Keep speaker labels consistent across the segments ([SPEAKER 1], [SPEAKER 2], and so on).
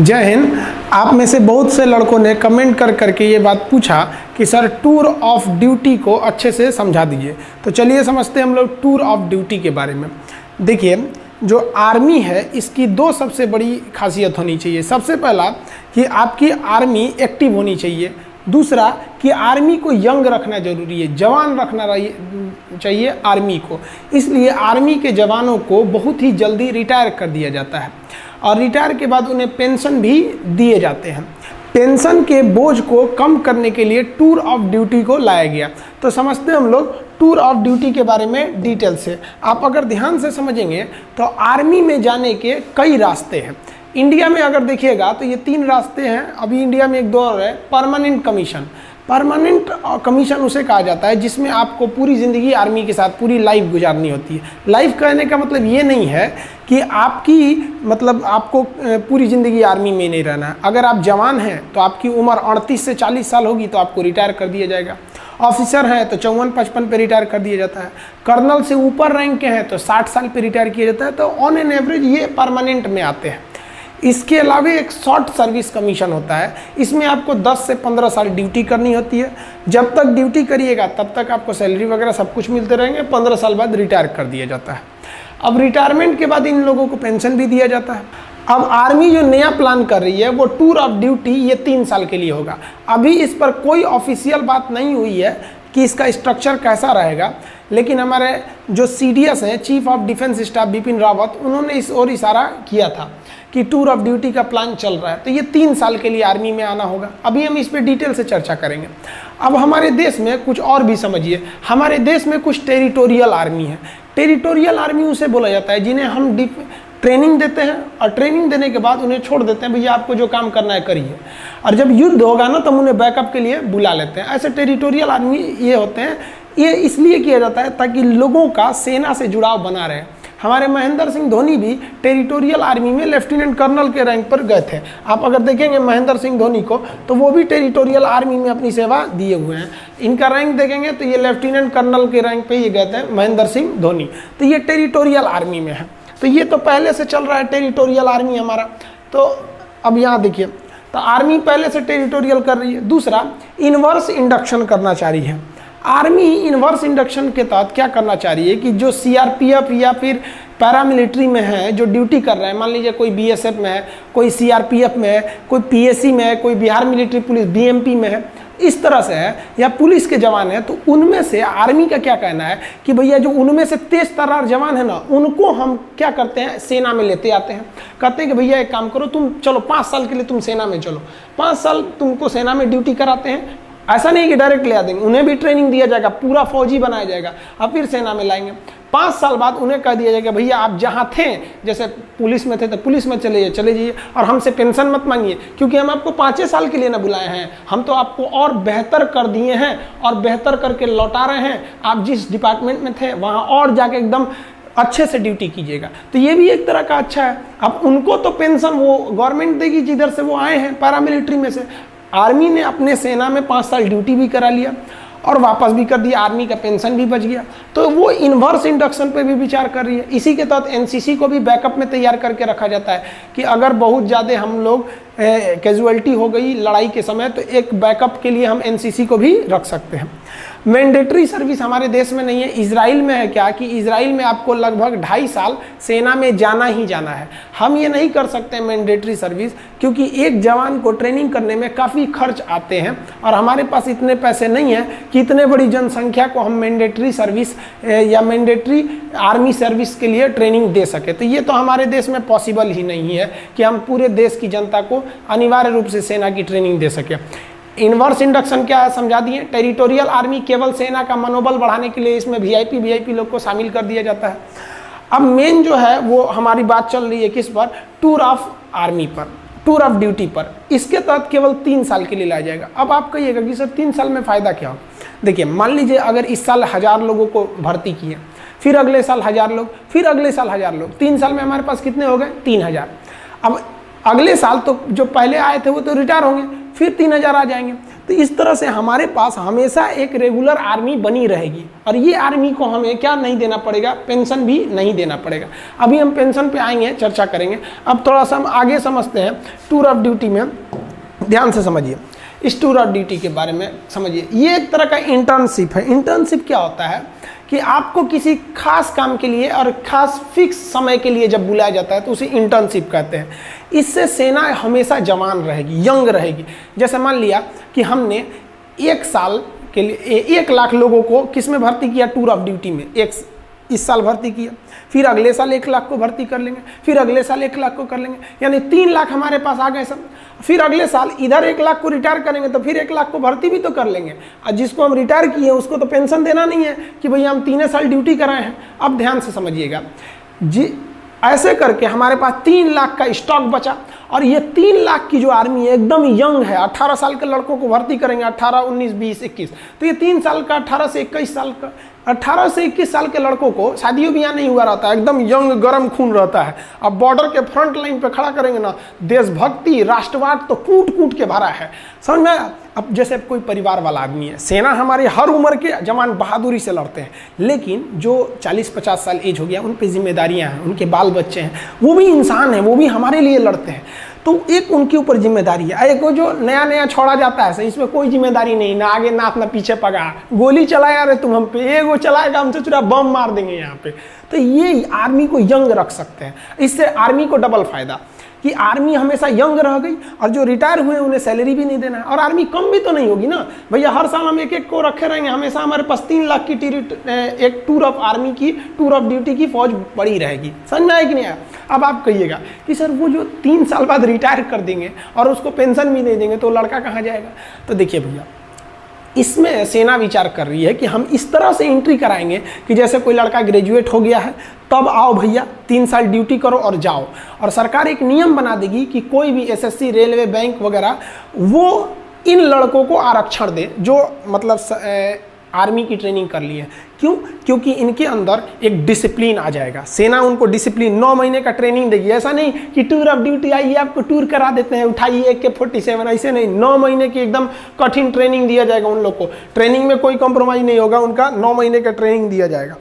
[SPEAKER 1] जय हिंद। आप में से बहुत से लड़कों ने कमेंट कर करके ये बात पूछा कि सर टूर ऑफ ड्यूटी को अच्छे से समझा दीजिए। तो चलिए समझते हैं हम लोग टूर ऑफ ड्यूटी के बारे में। देखिए, जो आर्मी है इसकी दो सबसे बड़ी खासियत होनी चाहिए। सबसे पहला कि आपकी आर्मी एक्टिव होनी चाहिए, दूसरा कि आर्मी को यंग रखना जरूरी है, जवान रखना चाहिए आर्मी को। इसलिए आर्मी के जवानों को बहुत ही जल्दी रिटायर कर दिया जाता है और रिटायर के बाद उन्हें पेंशन भी दिए जाते हैं। पेंशन के बोझ को कम करने के लिए टूर ऑफ ड्यूटी को लाया गया। तो समझते हैं हम लोग टूर ऑफ ड्यूटी के बारे में डिटेल से। आप अगर ध्यान से समझेंगे तो आर्मी में जाने के कई रास्ते हैं। इंडिया में अगर देखिएगा तो ये 3 रास्ते हैं। अभी इंडिया में एक दौर है परमानेंट कमीशन। परमानेंट कमीशन उसे कहा जाता है जिसमें आपको पूरी ज़िंदगी आर्मी के साथ पूरी लाइफ गुजारनी होती है। लाइफ कहने का मतलब ये नहीं है कि आपको पूरी ज़िंदगी आर्मी में नहीं रहना है। अगर आप जवान हैं तो आपकी उम्र 38 से 40 साल होगी तो आपको रिटायर कर दिया जाएगा। ऑफिसर हैं तो 54-55 पे रिटायर कर दिया जाता है। कर्नल से ऊपर रैंक के हैं तो 60 साल पे रिटायर किया जाता है। तो ऑन एन एवरेज ये परमानेंट में आते हैं। इसके अलावा एक शॉर्ट सर्विस कमीशन होता है। इसमें आपको 10 से 15 साल ड्यूटी करनी होती है। जब तक ड्यूटी करिएगा तब तक आपको सैलरी वगैरह सब कुछ मिलते रहेंगे। 15 साल बाद रिटायर कर दिया जाता है। अब रिटायरमेंट के बाद इन लोगों को पेंशन भी दिया जाता है। अब आर्मी जो नया प्लान कर रही है वो टूर ऑफ ड्यूटी ये 3 साल के लिए होगा। अभी इस पर कोई ऑफिशियल बात नहीं हुई है कि इसका स्ट्रक्चर कैसा रहेगा, लेकिन हमारे जो CDS हैं, chief of defence staff Bipin Rawat, उन्होंने इस ओर इशारा किया था कि टूर ऑफ ड्यूटी का प्लान चल रहा है। तो ये 3 साल के लिए आर्मी में आना होगा। अभी हम इस पर डिटेल से चर्चा करेंगे। अब हमारे देश में कुछ और भी समझिए। हमारे देश में कुछ टेरिटोरियल आर्मी है। टेरिटोरियल आर्मी उसे बोला जाता है जिन्हें हम ट्रेनिंग देते हैं और ट्रेनिंग देने के बाद उन्हें छोड़ देते हैं, भैया आपको जो काम करना है करिए। और जब युद्ध होगा ना तो हम उन्हें बैकअप के लिए बुला लेते हैं। ऐसे टेरिटोरियल आर्मी ये होते हैं। ये इसलिए किया जाता है ताकि लोगों का सेना से जुड़ाव बना रहे। हमारे महेंद्र सिंह धोनी भी टेरिटोरियल आर्मी में लेफ्टिनेंट कर्नल के रैंक पर गए थे। आप अगर देखेंगे महेंद्र सिंह धोनी को तो वो भी टेरिटोरियल आर्मी में अपनी सेवा दिए हुए हैं। इनका रैंक देखेंगे तो ये लेफ्टिनेंट कर्नल के रैंक पे ये गए थे महेंद्र सिंह धोनी। तो ये टेरिटोरियल आर्मी में है। तो ये तो पहले से चल रहा है टेरिटोरियल आर्मी हमारा। तो अब यहाँ देखिए, तो आर्मी पहले से टेरिटोरियल कर रही है। दूसरा, इनवर्स इंडक्शन करना चाह रही है आर्मी। इनवर्स इंडक्शन के तहत क्या करना चाह रही है कि जो CRPF या फिर पैरामिलिट्री में है, जो ड्यूटी कर रहे हैं, मान लीजिए कोई BSF में है, कोई CRPF में है, कोई PSC में है, कोई बिहार मिलिट्री पुलिस BMP में है, इस तरह से है, या पुलिस के जवान हैं, तो उनमें से आर्मी का क्या कहना है कि भैया जो उनमें से तेज तर्रार जवान है ना, उनको हम क्या करते हैं, सेना में लेते आते हैं। कहते हैं कि भैया एक काम करो, तुम चलो 5 साल के लिए तुम सेना में चलो। 5 साल तुमको सेना में ड्यूटी कराते हैं। ऐसा नहीं कि डायरेक्ट ले आ देंगे, उन्हें भी ट्रेनिंग दिया जाएगा, पूरा फौजी बनाया जाएगा और फिर सेना में लाएंगे। 5 साल बाद उन्हें कह दिया जाएगा भैया आप जहाँ थे, जैसे पुलिस में थे तो पुलिस में चले जाइए और हमसे पेंशन मत मांगिए, क्योंकि हम आपको 5 साल के लिए ना बुलाए हैं, हम तो आपको और बेहतर कर दिए हैं और बेहतर करके लौटा रहे हैं। आप जिस डिपार्टमेंट में थे वहाँ और जाके एकदम अच्छे से ड्यूटी कीजिएगा। तो ये भी एक तरह का अच्छा है। अब उनको तो पेंशन वो गवर्नमेंट देगी जिधर से वो आए हैं, पैरामिलिट्री में से। आर्मी ने अपने सेना में 5 साल ड्यूटी भी करा लिया और वापस भी कर दिया, आर्मी का पेंशन भी बच गया। तो वो इन्वर्स इंडक्शन पे भी विचार कर रही है। इसी के तहत NCC को भी बैकअप में तैयार करके रखा जाता है कि अगर बहुत ज़्यादा हम लोग कैजुअलिटी हो गई लड़ाई के समय, तो एक बैकअप के लिए हम NCC को भी रख सकते हैं। मैंडेटरी सर्विस हमारे देश में नहीं है। इजराइल में है क्या कि इजराइल में आपको लगभग 2.5 साल सेना में जाना ही जाना है। हम ये नहीं कर सकते मैंडेटरी सर्विस, क्योंकि एक जवान को ट्रेनिंग करने में काफ़ी खर्च आते हैं और हमारे पास इतने पैसे नहीं हैं कि इतने बड़ी जनसंख्या को हम मैंडेटरी सर्विस या मैंडेटरी आर्मी सर्विस के लिए ट्रेनिंग दे सके। तो ये तो हमारे देश में पॉसिबल ही नहीं है कि हम पूरे देश की जनता को अनिवार्य रूप से सेना की ट्रेनिंग दे सके। इनवर्स इंडक्शन क्या है समझा दिए। टेरिटोरियल आर्मी केवल सेना का मनोबल बढ़ाने के लिए इसमें VIP लोग को शामिल कर दिया जाता है। अब मेन जो है वो हमारी बात चल रही है किस पर, टूर ऑफ आर्मी पर, टूर ऑफ ड्यूटी पर। इसके तहत केवल 3 साल के लिए लाया जाएगा। अब आप कहिएगा कि सर 3 साल में फ़ायदा क्या हो। देखिए, मान लीजिए अगर इस साल 1000 लोगों को भर्ती किए, फिर अगले साल 1000 लोग, फिर अगले साल 1000 लोग, 3 साल में हमारे पास कितने हो गए, 3000। अब अगले साल तो जो पहले आए थे वो तो रिटायर होंगे, फिर 3000 आ जाएंगे। तो तो इस तरह से हमारे पास हमेशा एक रेगुलर आर्मी बनी रहेगी और ये आर्मी को हमें क्या नहीं देना पड़ेगा, पेंशन भी नहीं देना पड़ेगा। अभी हम पेंशन पे आएंगे, चर्चा करेंगे। अब थोड़ा सा हम आगे समझते हैं टूर ऑफ ड्यूटी में, ध्यान से समझिए इस टूर ऑफ ड्यूटी के बारे में समझिए। ये एक तरह का इंटर्नशिप है। इंटर्नशिप क्या होता है कि आपको किसी खास काम के लिए और खास फिक्स समय के लिए जब बुलाया जाता है तो उसे इंटर्नशिप कहते हैं। इससे सेना हमेशा जवान रहेगी, यंग रहेगी। जैसे मान लिया कि हमने 1 साल के लिए 1 लाख लोगों को किस में भर्ती किया, टूर ऑफ ड्यूटी में। इस साल भर्ती किया, फिर अगले साल 1 लाख को भर्ती कर लेंगे, फिर अगले साल 1 लाख को कर लेंगे, यानी 3 लाख हमारे पास आ गए सब। फिर अगले साल इधर 1 लाख को रिटायर करेंगे तो फिर 1 लाख को भर्ती भी तो कर लेंगे। और जिसको हम रिटायर किए उसको तो पेंशन देना नहीं है कि भैया हम 3 साल ड्यूटी कराए हैं। अब ध्यान से समझिएगा जी, ऐसे करके हमारे पास 3 लाख का स्टॉक बचा। और ये 3 लाख की जो आर्मी है एकदम यंग है। 18 साल के लड़कों को भर्ती करेंगे, 18, 19, 20, 21। तो ये 3 साल का, 18 से 21 साल का, 18 से 21 साल के लड़कों को शादियों भी यहाँ नहीं हुआ रहता है, एकदम यंग गर्म खून रहता है। अब बॉर्डर के फ्रंट लाइन पे खड़ा करेंगे ना, देशभक्ति राष्ट्रवाद तो कूट कूट के भरा है, समझ में। अब जैसे कोई परिवार वाला आदमी है, सेना हमारे हर उम्र के जवान बहादुरी से लड़ते हैं, लेकिन जो 40-50 साल एज हो गया उन पे जिम्मेदारियां हैं, उनके बाल बच्चे हैं, वो भी इंसान हैं, वो भी हमारे लिए लड़ते हैं। तो एक उनके ऊपर जिम्मेदारी है। एक जो नया नया छोड़ा जाता है इसमें कोई जिम्मेदारी नहीं, ना आगे नाथ ना पीछे पगा, गोली चलाया रे तुम हम पे, ये वो चलाएगा हमसे चुरा बम मार देंगे यहाँ पे। तो ये आर्मी को यंग रख सकते हैं। इससे आर्मी को डबल फायदा कि आर्मी हमेशा यंग रह गई और जो रिटायर हुए उन्हें सैलरी भी नहीं देना है, और आर्मी कम भी तो नहीं होगी ना भैया। हर साल हम 1-1 को रखे रहेंगे, हमेशा हमारे पास 3 लाख की एक टूर ऑफ आर्मी की, टूर ऑफ ड्यूटी की फौज पड़ी रहेगी। समझ में आया कि नहीं आया? अब आप कहिएगा कि सर वो जो 3 साल बाद रिटायर कर देंगे और उसको पेंशन भी नहीं देंगे तो लड़का कहाँ जाएगा? तो देखिए भैया, इसमें सेना विचार कर रही है कि हम इस तरह से एंट्री कराएंगे कि जैसे कोई लड़का ग्रेजुएट हो गया है, तब आओ भैया 3 साल ड्यूटी करो और जाओ। और सरकार एक नियम बना देगी कि कोई भी एसएससी, रेलवे, बैंक वगैरह वो इन लड़कों को आरक्षण दे जो मतलब आर्मी की ट्रेनिंग कर ली है। क्यों? क्योंकि इनके अंदर एक डिसिप्लिन आ जाएगा। सेना उनको डिसिप्लिन 9 महीने का ट्रेनिंग देगी। ऐसा नहीं कि टूर ऑफ ड्यूटी आइए आपको टूर करा देते हैं, उठाइए AK-47, ऐसे नहीं। 9 महीने की एकदम कठिन ट्रेनिंग दिया जाएगा उन लोग को। ट्रेनिंग में कोई कॉम्प्रोमाइज़ नहीं होगा, उनका 9 महीने का ट्रेनिंग दिया जाएगा।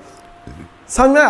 [SPEAKER 1] समझ में?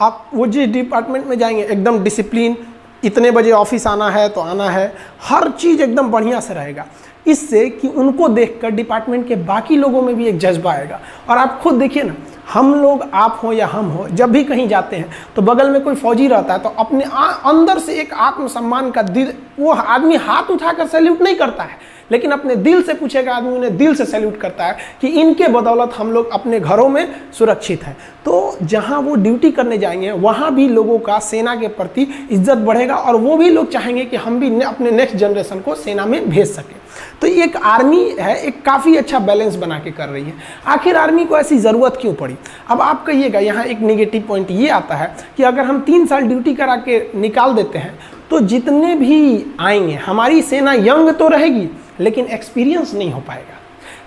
[SPEAKER 1] आप वो जिस डिपार्टमेंट में जाएंगे एकदम डिसिप्लिन, इतने बजे ऑफिस आना है तो आना है, हर चीज़ एकदम बढ़िया से रहेगा। इससे कि उनको देखकर डिपार्टमेंट के बाकी लोगों में भी एक जज्बा आएगा। और आप खुद देखिए ना, हम लोग, आप हो या हम हो, जब भी कहीं जाते हैं तो बगल में कोई फौजी रहता है तो अपने अंदर से एक आत्मसम्मान का दिल, वो आदमी हाथ उठाकर सैल्यूट नहीं करता है, लेकिन अपने दिल से पूछेगा आदमी, उन्हें दिल से सैल्यूट करता है कि इनके बदौलत हम लोग अपने घरों में सुरक्षित हैं। तो जहां वो ड्यूटी करने जाएंगे वहां भी लोगों का सेना के प्रति इज्जत बढ़ेगा और वो भी लोग चाहेंगे कि हम भी अपने नेक्स्ट जनरेशन को सेना में भेज सकें। तो एक आर्मी है, एक काफ़ी अच्छा बैलेंस बना के कर रही है। आखिर आर्मी को ऐसी ज़रूरत क्यों पड़ी? अब आप कहिएगा, यहाँ एक नेगेटिव पॉइंट ये आता है कि अगर हम 3 साल ड्यूटी करा के निकाल देते हैं तो जितने भी आएंगे, हमारी सेना यंग तो रहेगी लेकिन एक्सपीरियंस नहीं हो पाएगा।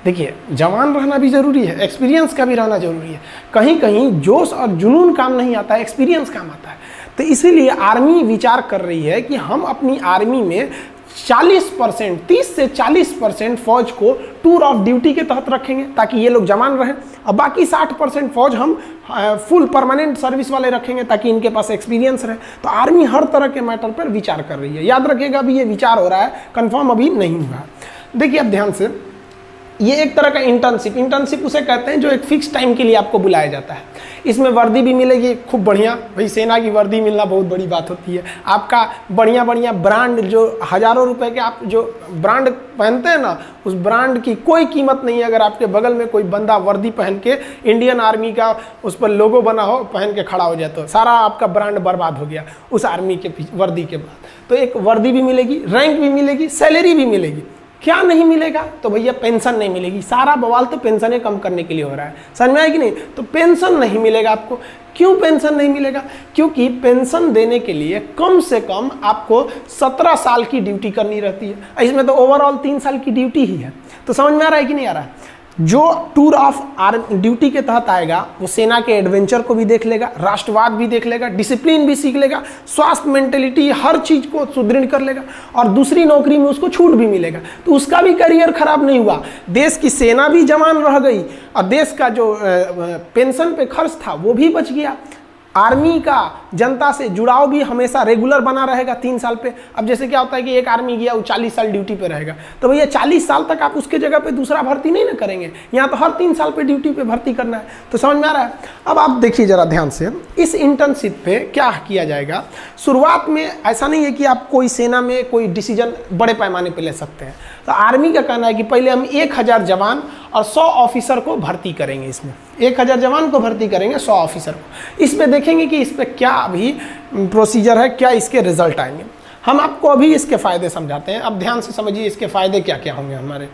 [SPEAKER 1] देखिए, जवान रहना भी ज़रूरी है, एक्सपीरियंस का भी रहना ज़रूरी है। कहीं कहीं जोश और जुनून काम नहीं आता है, एक्सपीरियंस काम आता है। तो इसीलिए आर्मी विचार कर रही है कि हम अपनी आर्मी में 40%, 30 से 40% फौज को टूर ऑफ ड्यूटी के तहत रखेंगे ताकि ये लोग जवान रहें, और बाकी 60% फौज हम फुल परमानेंट सर्विस वाले रखेंगे ताकि इनके पास एक्सपीरियंस रहे। तो आर्मी हर तरह के मैटर पर विचार कर रही है। याद रखिएगा, अभी ये विचार हो रहा है, कंफर्म अभी नहीं हुआ। देखिए अब ध्यान से, ये एक तरह का इंटर्नशिप उसे कहते हैं जो एक फिक्स टाइम के लिए आपको बुलाया जाता है। इसमें वर्दी भी मिलेगी खूब बढ़िया, भाई सेना की वर्दी मिलना बहुत बड़ी बात होती है। आपका बढ़िया बढ़िया ब्रांड, जो हज़ारों रुपए के आप जो ब्रांड पहनते हैं ना, उस ब्रांड की कोई कीमत नहीं है अगर आपके बगल में कोई बंदा वर्दी पहन के इंडियन आर्मी का उस पर लोगो बना हो, पहन के खड़ा हो जाए तो सारा आपका ब्रांड बर्बाद हो गया उस आर्मी के वर्दी के बाद। तो एक वर्दी भी मिलेगी, रैंक भी मिलेगी, सैलरी भी मिलेगी। क्या नहीं मिलेगा? तो भैया पेंशन नहीं मिलेगी। सारा बवाल तो पेंशनें कम करने के लिए हो रहा है, समझ में आया कि नहीं? तो पेंशन नहीं मिलेगा आपको। क्यों पेंशन नहीं मिलेगा? क्योंकि पेंशन देने के लिए कम से कम आपको 17 साल की ड्यूटी करनी रहती है। इसमें तो ओवरऑल 3 साल की ड्यूटी ही है। तो समझ में आ रहा है कि नहीं आ रहा है? जो टूर ऑफ ड्यूटी के तहत आएगा वो सेना के एडवेंचर को भी देख लेगा, राष्ट्रवाद भी देख लेगा, डिसिप्लिन भी सीख लेगा, स्वास्थ्य, मेंटेलिटी, हर चीज को सुदृढ़ कर लेगा और दूसरी नौकरी में उसको छूट भी मिलेगा, तो उसका भी करियर खराब नहीं हुआ। देश की सेना भी जवान रह गई और देश का जो पेंशन पे खर्च था वो भी बच गया। आर्मी का जनता से जुड़ाव भी हमेशा रेगुलर बना रहेगा 3 साल पे। अब जैसे क्या होता है कि एक आर्मी गया वो 40 साल ड्यूटी पे रहेगा, तो भैया 40 साल तक आप उसके जगह पे दूसरा भर्ती नहीं ना करेंगे, यहाँ तो हर 3 साल पे ड्यूटी पे भर्ती करना है। तो समझ में आ रहा है? अब आप देखिए जरा ध्यान से, इस इंटर्नशिप पे क्या किया जाएगा। शुरुआत में ऐसा नहीं है कि आप कोई सेना में कोई डिसीजन बड़े पैमाने पर ले सकते हैं। तो आर्मी का कहना है कि पहले हम 1000 जवान और 100 ऑफिसर को भर्ती करेंगे। इसमें 1000 जवान को भर्ती करेंगे, 100 ऑफिसर को। इस पे देखेंगे कि इस पे क्या अभी प्रोसीजर है, क्या इसके रिजल्ट आएंगे। हम आपको अभी इसके फायदे समझाते हैं। अब ध्यान से समझिए इसके फायदे क्या क्या होंगे हमारे।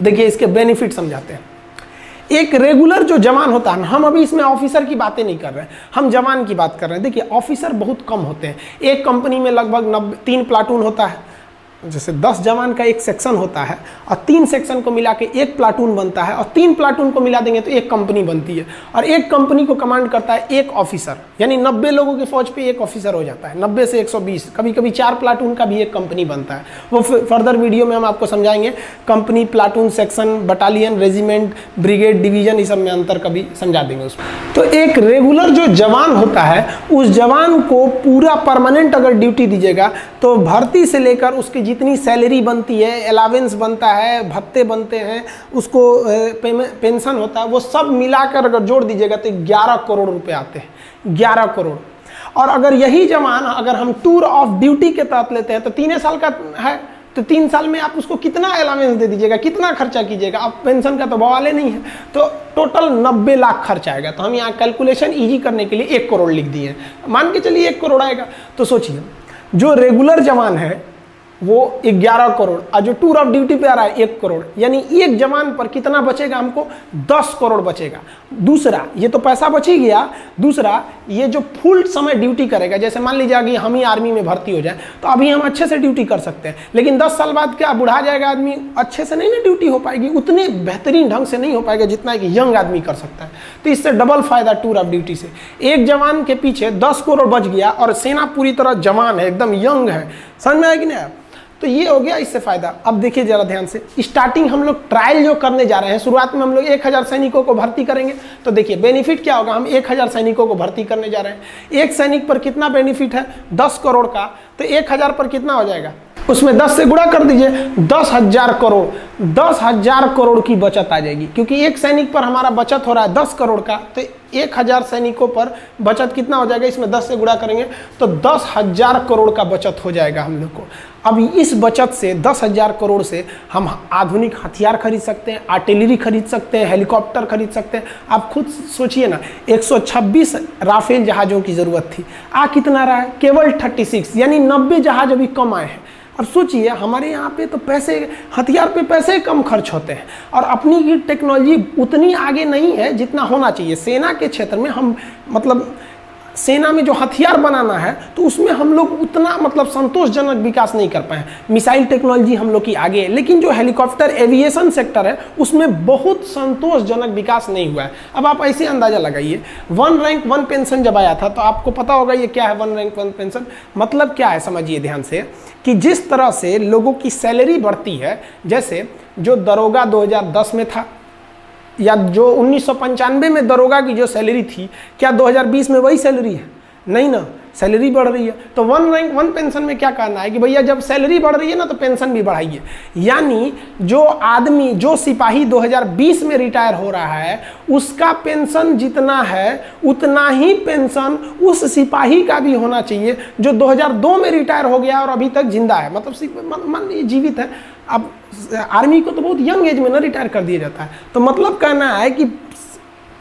[SPEAKER 1] देखिए इसके बेनिफिट समझाते हैं। एक रेगुलर जो जवान होता है, हम अभी इसमें ऑफिसर की बातें नहीं कर रहे हैं, हम जवान की बात कर रहे हैं। देखिए ऑफिसर बहुत कम होते हैं। एक कंपनी में लगभग 3 प्लाटून होता है। जैसे 10 जवान का एक सेक्शन होता है और 3 सेक्शन को मिला के एक प्लाटून बनता है और 3 प्लाटून को मिला देंगे तो एक कंपनी बनती है। और एक कंपनी को कमांड करता है एक ऑफिसर, यानी 90 लोगों की फौज पे एक ऑफिसर हो जाता है। 90 से 120, कभी कभी 4 प्लाटून का भी एक कंपनी बनता है। वो फर्दर वीडियो में हम आपको समझाएंगे। Company, platoon, section, battalion, regiment, brigade, division, इस सब में अंतर कभी समझा देंगे उसमें। तो एक रेगुलर जो जवान होता है, उस जवान को पूरा परमानेंट अगर ड्यूटी दीजिएगा तो भर्ती से लेकर उसकी जितनी सैलरी बनती है, अलावेंस बनता है, भत्ते बनते हैं, उसको पेंशन होता है, वो सब मिलाकर अगर जोड़ दीजिएगा तो 11 करोड़ रुपए आते हैं। 11 करोड़। और अगर यही जवान अगर हम टूर ऑफ ड्यूटी के तहत लेते हैं तो 3 साल का है, तो 3 साल में आप उसको कितना अलावेंस दे दीजिएगा, कितना खर्चा कीजिएगा। अब पेंशन का तो बवाले नहीं है, तो टोटल 90 लाख खर्च आएगा। तो हम यहाँ कैलकुलेशन इजी करने के लिए 1 करोड़ लिख दिए। मान के चलिए 1 करोड़ आएगा। तो सोचिए जो रेगुलर जवान है वो 11 करोड़ और जो टूर ऑफ ड्यूटी पे आ रहा है 1 करोड़, यानी एक जवान पर कितना बचेगा हमको? 10 करोड़ बचेगा। दूसरा, ये तो पैसा बच ही गया। दूसरा, ये जो फुल समय ड्यूटी करेगा, जैसे मान लीजिए कि हम ही आर्मी में भर्ती हो जाए तो अभी हम अच्छे से ड्यूटी कर सकते हैं, लेकिन 10 साल बाद क्या बुढ़ा जाएगा आदमी, अच्छे से नहीं ना ड्यूटी हो पाएगी, उतने बेहतरीन ढंग से नहीं हो पाएगा जितना एक यंग आदमी कर सकता है। तो इससे डबल फायदा टूर ऑफ ड्यूटी से। एक जवान के पीछे 10 करोड़ बच गया और सेना पूरी तरह जवान है, एकदम यंग है। समझ में आया कि नहीं? तो ये हो गया इससे फायदा। अब देखिए जरा ध्यान से, स्टार्टिंग हम लोग ट्रायल जो करने जा रहे हैं, शुरुआत में हम लोग 1000 सैनिकों को भर्ती करेंगे। तो देखिए बेनिफिट क्या होगा, हम 1000 सैनिकों को भर्ती करने जा रहे हैं। एक सैनिक पर कितना बेनिफिट है? 10 करोड़ का। तो 1000 पर कितना हो जाएगा? उसमें 10 से गुणा कर दीजिए, 10,000 करोड़। 10,000 करोड़ की बचत आ जाएगी, क्योंकि एक सैनिक पर हमारा बचत हो रहा है 10 करोड़ का। तो 1000 सैनिकों पर बचत कितना हो जाएगा? इसमें 10 से गुणा करेंगे तो 10,000 करोड़ का बचत हो जाएगा हम लोग को। अब इस बचत से 10,000 करोड़ से हम आधुनिक हथियार खरीद सकते हैं, आर्टिलरी खरीद सकते हैं, हेलीकॉप्टर खरीद सकते हैं। आप खुद सोचिए ना, 126 राफेल जहाज़ों की ज़रूरत थी, कितना रहा है? केवल 36, यानी 90 जहाज अभी कम आए हैं। और सोचिए हमारे यहाँ पे तो पैसे, हथियार पे पैसे कम खर्च होते हैं और अपनी की टेक्नोलॉजी उतनी आगे नहीं है जितना होना चाहिए। सेना के क्षेत्र में हम मतलब सेना में जो हथियार बनाना है तो उसमें हम लोग उतना मतलब संतोषजनक विकास नहीं कर पाए। मिसाइल टेक्नोलॉजी हम लोग की आगे है, लेकिन जो हेलीकॉप्टर एविएशन सेक्टर है उसमें बहुत संतोषजनक विकास नहीं हुआ है। अब आप ऐसे अंदाजा लगाइए, 1 रैंक 1 पेंशन जब आया था तो आपको पता होगा ये क्या है 1 रैंक 1 पेंशन। मतलब क्या है समझिए ध्यान से, कि जिस तरह से लोगों की सैलरी बढ़ती है, जैसे जो दरोगा 2010 में था या जो 1995 में दरोगा की जो सैलरी थी, क्या 2020 में वही सैलरी है? नहीं ना, सैलरी बढ़ रही है। तो 1 रैंक 1 पेंशन में क्या कहना है कि भैया जब सैलरी बढ़ रही है ना तो पेंशन भी बढ़ाइए। यानी जो आदमी, जो सिपाही 2020 में रिटायर हो रहा है उसका पेंशन जितना है उतना ही पेंशन उस सिपाही का भी होना चाहिए जो 2002 में रिटायर हो गया और अभी तक जिंदा है, मतलब मान लीजिए जीवित है। अब आर्मी को तो बहुत यंग एज में ना रिटायर कर दिया जाता है, तो मतलब कहना है कि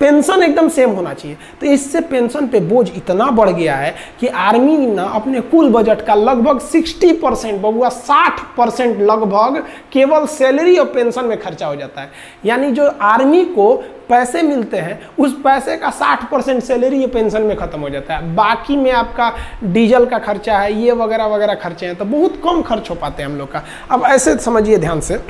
[SPEAKER 1] पेंशन एकदम सेम होना चाहिए। तो इससे पेंशन पे बोझ इतना बढ़ गया है कि आर्मी ना अपने कुल बजट का लगभग 60% बबुआ 60% लगभग केवल सैलरी और पेंशन में खर्चा हो जाता है। यानी जो आर्मी को पैसे मिलते हैं उस पैसे का 60% सैलरी या पेंशन में खत्म हो जाता है। बाकी में आपका डीजल का खर्चा है, ये वगैरह वगैरह खर्चे हैं, तो बहुत कम खर्च हो पाते हैं हम लोग का। अब ऐसे समझिए ध्यान से,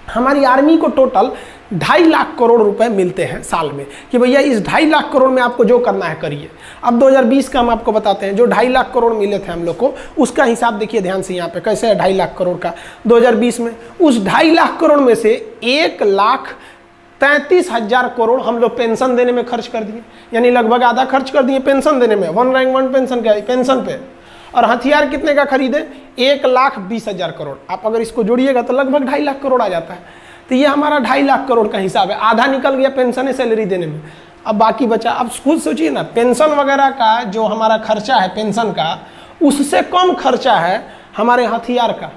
[SPEAKER 1] हमारी आर्मी को टोटल 2.5 लाख करोड़ रुपए मिलते हैं साल में, कि भैया इस 2.5 लाख करोड़ में आपको जो करना है करिए। अब 2020 का हम आपको बताते हैं, जो 2.5 लाख करोड़ मिले थे हम लोग को, उसका हिसाब देखिए ध्यान से यहाँ पे कैसे है 2.5 लाख करोड़ का 2020 में। उस 2.5 लाख करोड़ में से 1,33,000 करोड़ हम लोग पेंशन देने में खर्च कर दिए, यानी लगभग आधा खर्च कर दिए पेंशन देने में, 1 रैंक 1 पेंशन का पेंशन पे। और हथियार कितने का खरीदे? 1,20,000 करोड़। आप अगर इसको जोड़िएगा तो लगभग 2.5 लाख करोड़ आ जाता है। तो ये हमारा 2.5 लाख करोड़ का हिसाब है, आधा निकल गया पेंशन सैलरी देने में, अब बाकी बचा। अब खुद सोचिए ना, पेंशन वगैरह का जो हमारा खर्चा है पेंशन का, उससे कम खर्चा है हमारे हथियार का।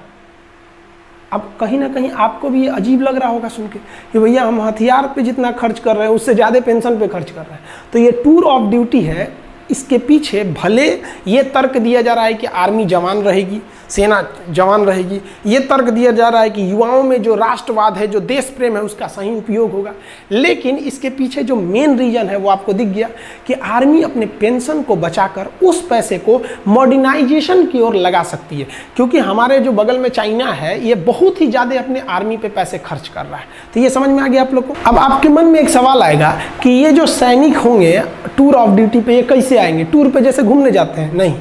[SPEAKER 1] अब कहीं ना कहीं आपको भी ये अजीब लग रहा होगा सुन के कि भैया हम हथियार पे जितना खर्च कर रहे हैं उससे ज़्यादा पेंशन पे खर्च कर रहे हैं। तो ये टूर ऑफ ड्यूटी है, इसके पीछे भले ये तर्क दिया जा रहा है कि आर्मी जवान रहेगी, सेना जवान रहेगी, ये तर्क दिया जा रहा है कि युवाओं में जो राष्ट्रवाद है, जो देश प्रेम है, उसका सही उपयोग होगा, लेकिन इसके पीछे जो मेन रीजन है वो आपको दिख गया कि आर्मी अपने पेंशन को बचाकर उस पैसे को मॉडर्नाइजेशन की ओर लगा सकती है। क्योंकि हमारे जो बगल में चाइना है, ये बहुत ही ज़्यादा अपने आर्मी पे पैसे खर्च कर रहा है। तो ये समझ में आ गया आप लोग को। अब आपके मन में एक सवाल आएगा कि ये जो सैनिक होंगे टूर ऑफ ड्यूटी पे, ये कैसे आएंगे? टूर पे जैसे घूमने जाते हैं? नहीं,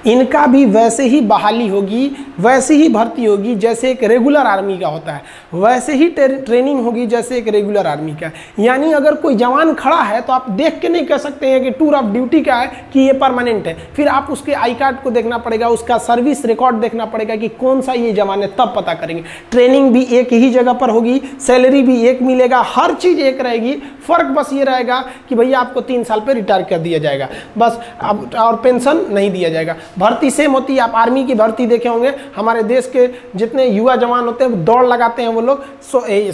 [SPEAKER 1] इनका भी वैसे ही बहाली होगी, वैसे ही भर्ती होगी जैसे एक रेगुलर आर्मी का होता है, वैसे ही ट्रेनिंग होगी जैसे एक रेगुलर आर्मी का। यानी अगर कोई जवान खड़ा है तो आप देख के नहीं कह सकते हैं कि टूर ऑफ ड्यूटी का है कि ये परमानेंट है, फिर आप उसके आई कार्ड को देखना पड़ेगा, उसका सर्विस रिकॉर्ड देखना पड़ेगा कि कौन सा ये जवान है, तब पता करेंगे। ट्रेनिंग भी एक ही जगह पर होगी, सैलरी भी एक मिलेगा, हर चीज़ एक रहेगी। फ़र्क बस ये रहेगा कि भैया आपको 3 साल पर रिटायर कर दिया जाएगा बस, अब और पेंशन नहीं दिया जाएगा। भर्ती सेम होती है, आप आर्मी की भर्ती देखे होंगे, हमारे देश के जितने युवा जवान होते हैं दौड़ लगाते हैं, वो लोग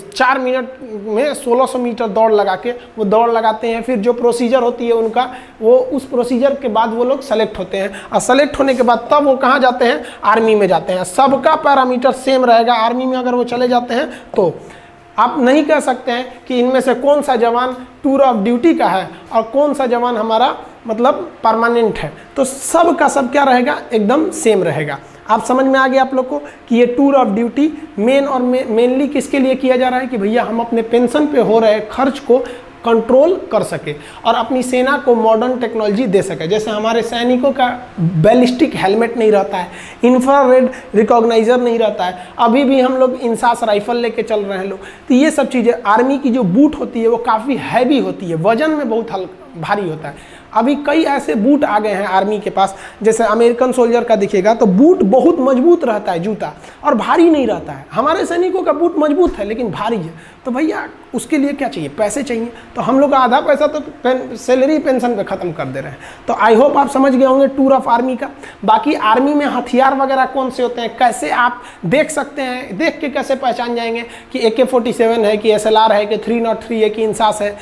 [SPEAKER 1] 4 मिनट में 1600 मीटर दौड़ लगा के वो दौड़ लगाते हैं। फिर जो प्रोसीजर होती है उनका, वो उस प्रोसीजर के बाद वो लोग सेलेक्ट होते हैं, और सेलेक्ट होने के बाद तब वो कहाँ जाते हैं? आर्मी में जाते हैं। सबका पैरामीटर सेम रहेगा। आर्मी में अगर वो चले जाते हैं तो आप नहीं कह सकते हैं कि इनमें से कौन सा जवान टूर ऑफ ड्यूटी का है और कौन सा जवान हमारा मतलब परमानेंट है। तो सब का सब क्या रहेगा? एकदम सेम रहेगा। आप समझ में आ गया आप लोग को कि ये टूर ऑफ ड्यूटी मेनली किसके लिए किया जा रहा है कि भैया हम अपने पेंशन पे हो रहे खर्च को कंट्रोल कर सके और अपनी सेना को मॉडर्न टेक्नोलॉजी दे सके। जैसे हमारे सैनिकों का बैलिस्टिक हेलमेट नहीं रहता है, इंफ्रारेड रिकॉग्नाइजर नहीं रहता है, अभी भी हम लोग इंसास राइफल लेके चल रहे हैं लोग। तो ये सब चीज़ें, आर्मी की जो बूट होती है वो काफ़ी हैवी होती है, वजन में बहुत भारी होता है। अभी कई ऐसे बूट आ गए हैं आर्मी के पास, जैसे अमेरिकन सोल्जर का दिखेगा तो बूट बहुत मजबूत रहता है, जूता, और भारी नहीं रहता है। हमारे सैनिकों का बूट मजबूत है लेकिन भारी है। तो भैया उसके लिए क्या चाहिए? पैसे चाहिए। तो हम लोग का आधा पैसा तो सैलरी पेंशन पे ख़त्म कर दे रहे हैं। तो आई होप आप समझ गए होंगे टूर ऑफ आर्मी का। बाकी आर्मी में हथियार वगैरह कौन से होते हैं, कैसे आप देख सकते हैं, देख के कैसे पहचान जाएंगे कि AK-47 है कि SLR है कि 303 है कि इंसास है,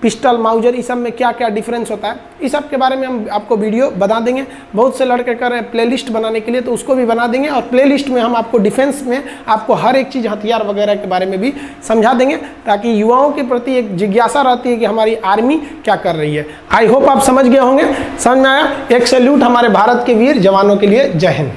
[SPEAKER 1] पिस्टल, माउजर, इस सब में क्या क्या डिफरेंस होता है, इस सब के बारे में हम आपको वीडियो बना देंगे। बहुत से लड़के कर रहे हैं प्लेलिस्ट बनाने के लिए, तो उसको भी बना देंगे, और प्लेलिस्ट में हम आपको डिफेंस में आपको हर एक चीज़ हथियार वगैरह के बारे में भी समझा देंगे, ताकि युवाओं के प्रति एक जिज्ञासा रहती है कि हमारी आर्मी क्या कर रही है। आई होप आप समझ गए होंगे। समझ में आया? एक सैल्यूट हमारे भारत के वीर जवानों के लिए। जय हिंद।